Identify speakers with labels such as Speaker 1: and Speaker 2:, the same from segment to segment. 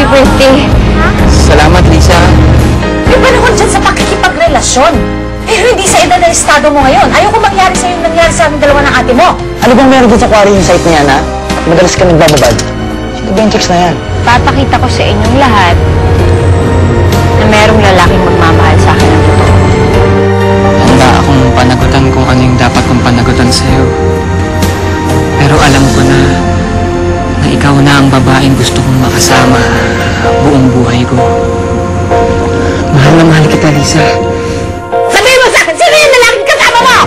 Speaker 1: Happy birthday.
Speaker 2: Salamat, Lisa.
Speaker 3: May panahon dyan sa pakikipagrelasyon. Pero hindi sa edad na estado mo ngayon. Ayoko mangyari sa'yo yung nangyari sa aming dalawa ng ate mo.
Speaker 2: Ano bang meron dun sa quarry yung site niya, na? Madalas ka nagbababad. Sino ba yung chicks na yan?
Speaker 1: Papakita ko sa inyong lahat na merong lalaking magmamahal sa akin ng totoo.
Speaker 4: Handa akong panagutan kung ano yung dapat kong panagutan sa'yo. Pero alam ko na ikaw na ang babaeng gusto kong makasama buong buhay ko. Mahal na mahal kita, Lisa.
Speaker 3: Sabihin mo sa akin, sino yung lalaking kasama mo?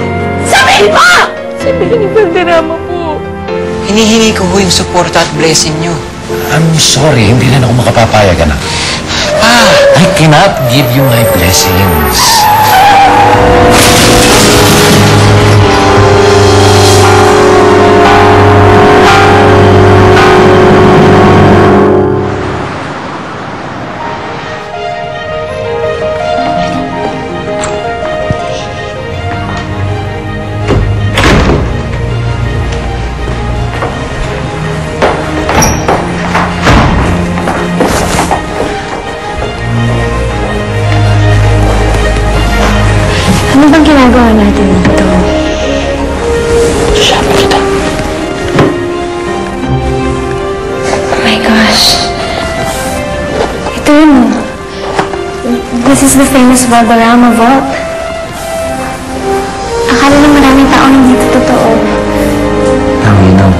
Speaker 3: Sabihin mo!
Speaker 1: Sabihin ni Valderrama po.
Speaker 4: Hinihingi ko yung suporta at blessing nyo.
Speaker 5: I'm sorry, hindi na ako makapapayag, anak. I cannot give you my blessings.
Speaker 1: Ano bang ginagawa natin dito?
Speaker 5: Sabi kita.
Speaker 1: Oh my gosh. Ito yun. This is the famous Valderrama vault. Akala ng maraming tao hindi ito totoo.
Speaker 5: Now you know.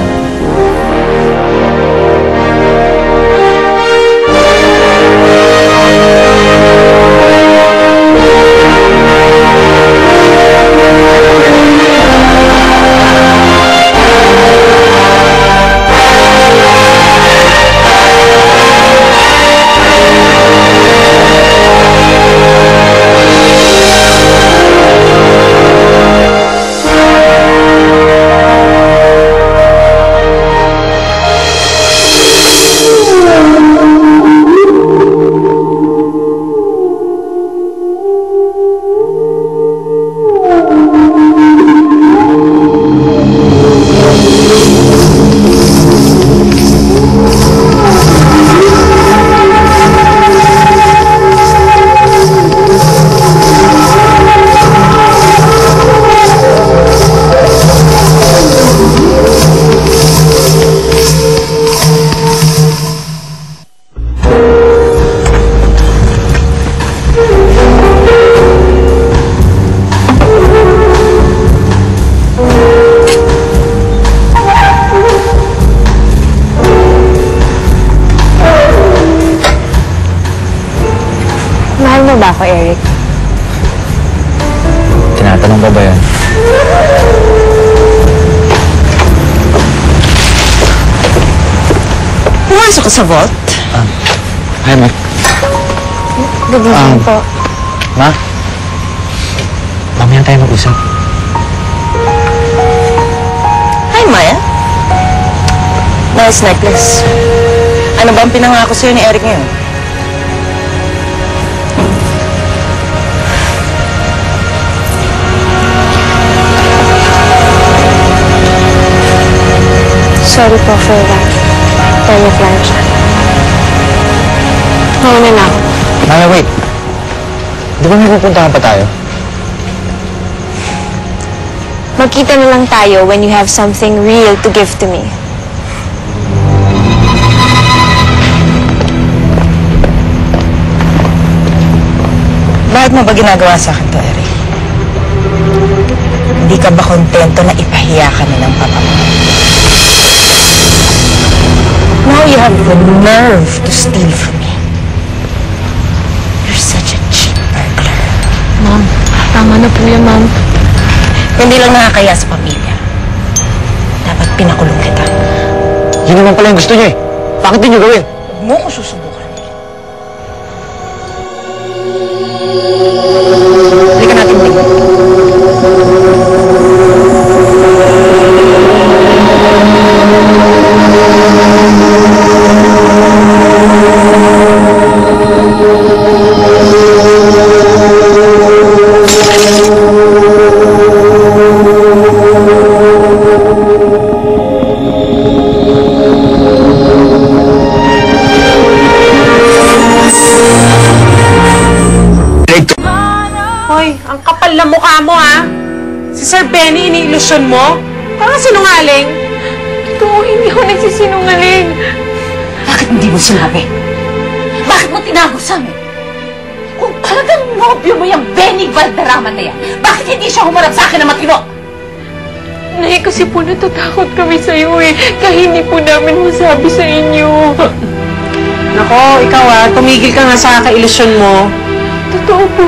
Speaker 1: Mahal mo ba ako, Eric?
Speaker 5: Tinatanong ba yan?
Speaker 3: Pumasok ka sa vault?
Speaker 5: Hi, Ma.
Speaker 1: Good evening po.
Speaker 5: Ma? Mamaya tayo mag-usap.
Speaker 3: Hi, Maya. Nice necklace. Ano ba ang pinangako sa'yo ni Eric ngayon?
Speaker 1: Sorry po for that. Turn of lunch. Mauna na ako.
Speaker 5: Maya, wait. Di ba may pupuntahan pa tayo?
Speaker 1: Magkita na lang tayo when you have something real to give to me.
Speaker 3: Bakit mo ba ginagawa sa akin to, Eric? Hindi ka ba kontento na ipahiya ka na ng papa mo? Now you have the nerve to steal from me. You're such a cheap burglar.
Speaker 1: Ma'am, tama na po yan, ma'am.
Speaker 3: Hindi lang nakakaya sa pamilya. Dapat pinakulong kita.
Speaker 5: Yun naman pala yung gusto niyo eh. Bakit din niyo gawin?
Speaker 3: Huwag mo ko susubukan. Halika natin tingnan.
Speaker 6: ginawa mo, ha? Si Sir Benny, iniilusyon mo? Parang sinungaling.
Speaker 1: Totoo, hindi ako nagsisinungaling.
Speaker 3: Bakit hindi mo sinabi? Bakit mo tinago sa amin? Kung talagang nobyo mo yung Benny Valderrama na yan, bakit hindi siya humarap sa akin na matino?
Speaker 1: Nay, kasi po natatakot kami sa'yo eh. Kaya hindi po namin masabi sa inyo.
Speaker 6: Nako, ikaw tumigil ka nga sa kailusyon mo.
Speaker 1: Totoo po.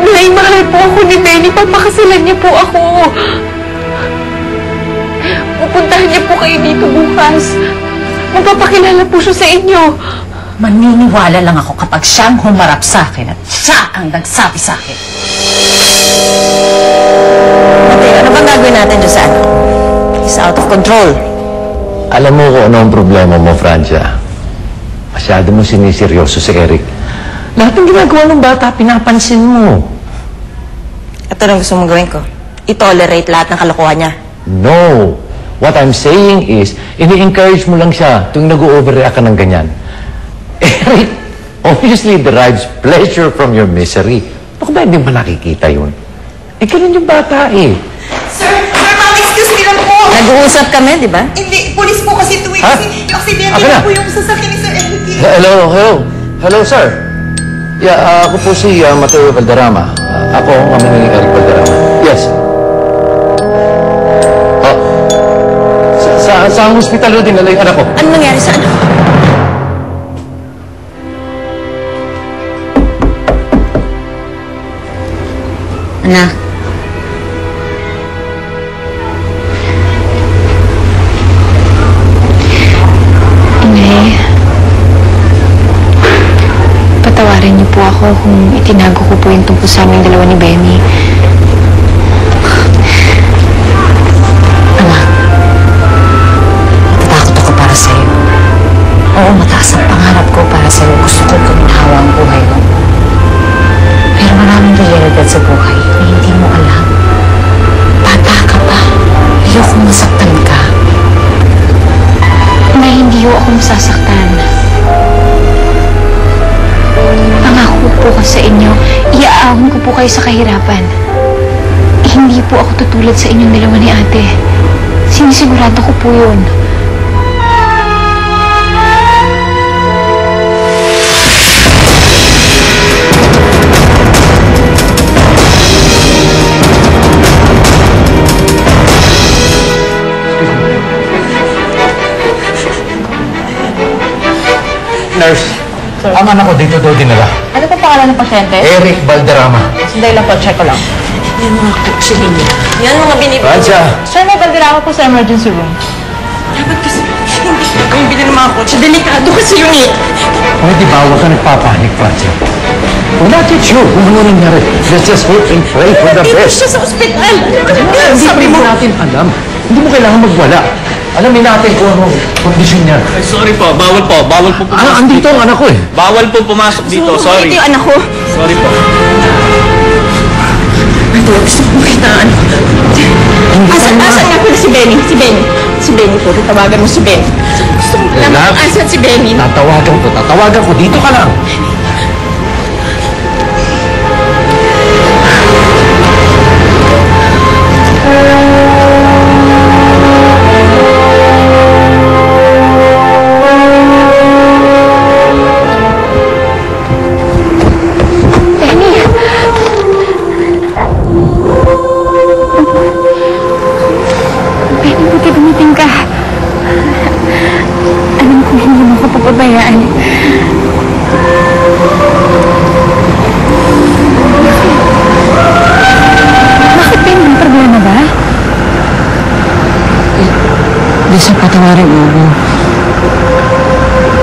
Speaker 1: Nay, mahal po ako ni Benny. Papakasalan niya po ako. Pupuntahan niya po kayo dito bukas. Magpapakilala po siya sa inyo.
Speaker 3: Maniniwala lang ako kapag siyang humarap sa akin at siya ang nagsabi sa akin.
Speaker 2: Okay, ano bang gagawin natin dyan sa ano? It's out of control.
Speaker 5: Alam mo kung ano ang problema mo, Francia. Masyado mo siniseryoso si Eric. Lahat ng ginagawa ng bata, pinapansin mo.
Speaker 2: Ito lang gusto mong gawin ko. I-tolerate lahat ng kalokohan niya.
Speaker 5: No. What I'm saying is, ini-encourage mo lang siya tuwing nag-overreact ka ng ganyan. Eric obviously derives pleasure from your misery. Baka ba hindi mo nakikita yun? Ganun yung bata eh.
Speaker 7: Sir, ma'am, excuse me lang po.
Speaker 2: Nag-uusap kami, di ba?
Speaker 7: Hindi, police po kasi ito eh.
Speaker 5: Ha?
Speaker 7: Kasi yung aksidente
Speaker 5: Ako na.
Speaker 7: na po yung sasakyan ni Sir Enrique.
Speaker 5: Hello, sir. Yeah, ako po si Mateo Valderrama. Ako ang ama ni Eric Valderrama. Yes. Oh. Sa hospital din dinala yung anak ko.
Speaker 2: Ano nangyari sa anak? Anak.
Speaker 1: Inay, patawarin niyo po ako kung itinago ko po yung tungkol sa aming dalawa ni Benny.
Speaker 3: Anak, natatakot ako para sa'yo. Oo, mataas ang pangarap ko para sa'yo. Gusto ko kuminahawa ang buhay mo. Pero maraming realidad sa buhay na hindi mo alam. Bata ka pa. Ayokong masaktan ka.
Speaker 1: Na hindi ho ako masasaktan. Pangako po ko sa inyo, iaahon ko po kayo sa kahirapan. Hindi po ako tutulad sa inyong dalawa ni ate. Sinisigurado ko po yun.
Speaker 5: Nurse, ang anak ko dito daw dinala.
Speaker 3: Ano pa pangalan ng pasyente?
Speaker 5: Eric Valderrama.
Speaker 3: Sandali lang po, check ko lang. Yan mga kutsi ninyo.
Speaker 2: Yan mga binibigay.
Speaker 5: Francia!
Speaker 3: Sir, may Valderrama po sa emergency room.
Speaker 6: Dapat kasi hindi kayong bilhin ng mga kotse. Delikado kasi yung
Speaker 5: Pwede ba huwag ka nagpapanik, Francia? We're not yet sure kung ano nangyari. Let's just hope and pray for the best.
Speaker 6: siya sa ospital.
Speaker 5: Hindi pa rin natin alam. Hindi mo kailangan magwala. Alamin natin kung anong kondisyon niya.
Speaker 8: Ay, sorry po, bawal po pumasok.
Speaker 5: Andito ang anak ko eh.
Speaker 8: Bawal po pumasok dito, sorry.
Speaker 1: Ito yung anak ko.
Speaker 8: Sorry po.
Speaker 1: Gusto ko makita ano. Asan nga pala si Benny? Si Benny po. Tawagan mo si Benny. Gusto ko lang
Speaker 5: Love.
Speaker 1: kung asan si Benny.
Speaker 5: Tatawagan ko. Dito ka lang.
Speaker 1: Benny, buti dumating ka. Alam ko hindi mo ko papabayaan. Bakit, Benny? May problema ba?
Speaker 3: Lisa, patawarin mo.